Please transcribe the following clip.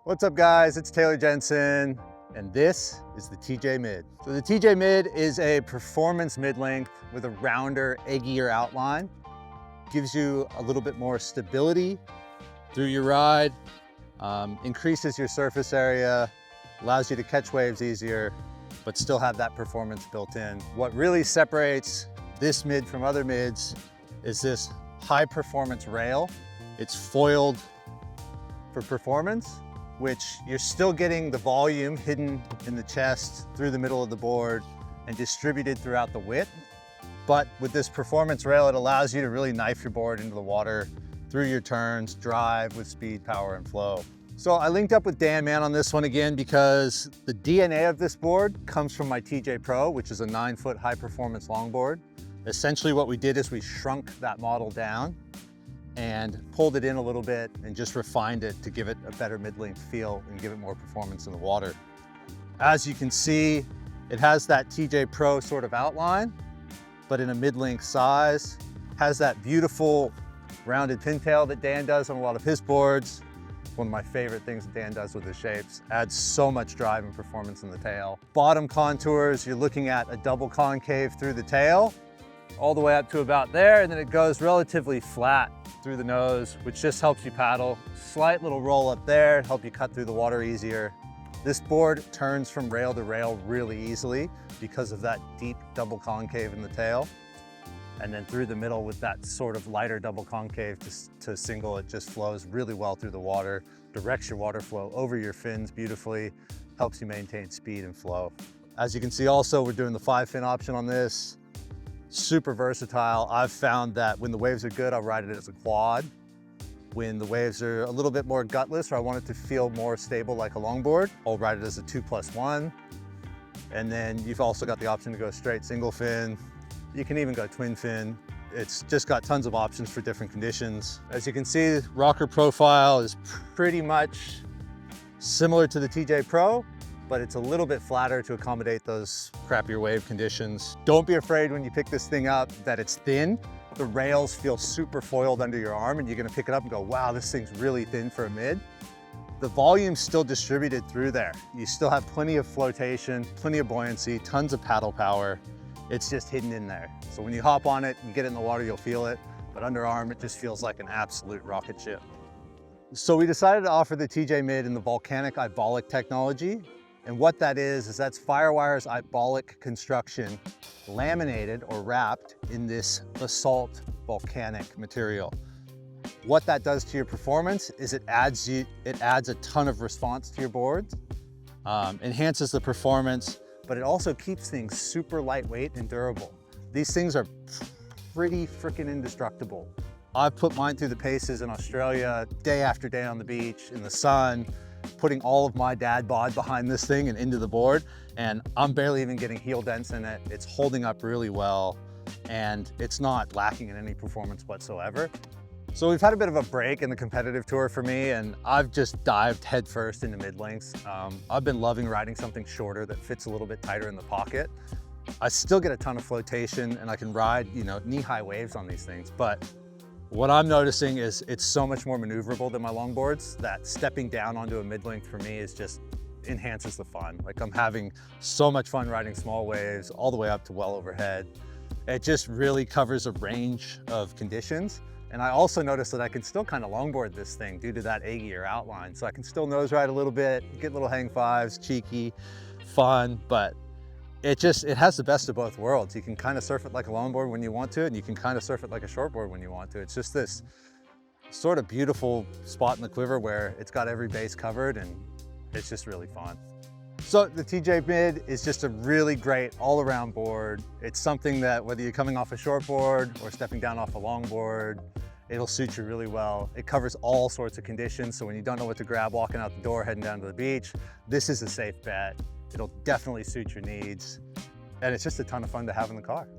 What's up guys, it's Taylor Jensen, and this is the TJ Mid. So the TJ Mid is a performance mid-length with a rounder, eggier outline. Gives you a little bit more stability through your ride, increases your surface area, allows you to catch waves easier, but still have that performance built in. What really separates this mid from other mids is this high performance rail. It's foiled for performance, which you're still getting the volume hidden in the chest through the middle of the board and distributed throughout the width. But with this performance rail, it allows you to really knife your board into the water through your turns, drive with speed, power, and flow. So I linked up with Dan Mann on this one again because the DNA of this board comes from my TJ Pro, which is a 9-foot high performance longboard. Essentially what we did is we shrunk that model down and pulled it in a little bit and just refined it to give it a better mid-length feel and give it more performance in the water. As you can see, it has that TJ Pro sort of outline, but in a mid-length size. Has that beautiful rounded pintail that Dan does on a lot of his boards. One of my favorite things that Dan does with his shapes. Adds so much drive and performance in the tail. Bottom contours, you're looking at a double concave through the tail, all the way up to about there, and then it goes relatively flat through the nose, which just helps you paddle. Slight little roll up there, help you cut through the water easier. This board turns from rail to rail really easily because of that deep double concave in the tail. And then through the middle with that sort of lighter double concave to single, it just flows really well through the water, directs your water flow over your fins beautifully, helps you maintain speed and flow. As you can see also, we're doing the 5-fin option on this. Super versatile. I've found that when the waves are good, I'll ride it as a quad. When the waves are a little bit more gutless or I want it to feel more stable like a longboard, I'll ride it as a 2+1. And then you've also got the option to go straight single fin. You can even go twin fin. It's just got tons of options for different conditions. As you can see, rocker profile is pretty much similar to the TJ Pro, but it's a little bit flatter to accommodate those crappier wave conditions. Don't be afraid when you pick this thing up that it's thin. The rails feel super foiled under your arm and you're gonna pick it up and go, wow, this thing's really thin for a mid. The volume's still distributed through there. You still have plenty of flotation, plenty of buoyancy, tons of paddle power. It's just hidden in there. So when you hop on it and get it in the water, you'll feel it. But underarm, it just feels like an absolute rocket ship. So we decided to offer the TJ Mid in the Volcanic i-bolic technology. And what that is that's Firewire's i-bolic construction laminated or wrapped in this basalt volcanic material. What that does to your performance is it adds a ton of response to your boards, enhances the performance, but it also keeps things super lightweight and durable. These things are pretty freaking indestructible. I've put mine through the paces in Australia day after day on the beach in the sun, putting all of my dad bod behind this thing and into the board, and I'm barely even getting heel dents in it. It's holding up really well, and it's not lacking in any performance whatsoever. So we've had a bit of a break in the competitive tour for me, and I've just dived headfirst into mid-lengths. I've been loving riding something shorter that fits a little bit tighter in the pocket. I still get a ton of flotation, and I can ride, knee-high waves on these things, but what I'm noticing is it's so much more maneuverable than my longboards that stepping down onto a mid-length for me is just enhances the fun. Like I'm having so much fun riding small waves all the way up to well overhead. It just really covers a range of conditions. And I also noticed that I can still kind of longboard this thing due to that eggier outline. So I can still nose ride a little bit, get little hang fives, cheeky, fun, but it has the best of both worlds. You can kind of surf it like a longboard when you want to, and you can kind of surf it like a shortboard when you want to. It's just this sort of beautiful spot in the quiver where it's got every base covered and it's just really fun. So the TJ Mid is just a really great all-around board. It's something that whether you're coming off a shortboard or stepping down off a longboard, it'll suit you really well. It covers all sorts of conditions. So when you don't know what to grab walking out the door, heading down to the beach, this is a safe bet. It'll definitely suit your needs. And it's just a ton of fun to have in the car.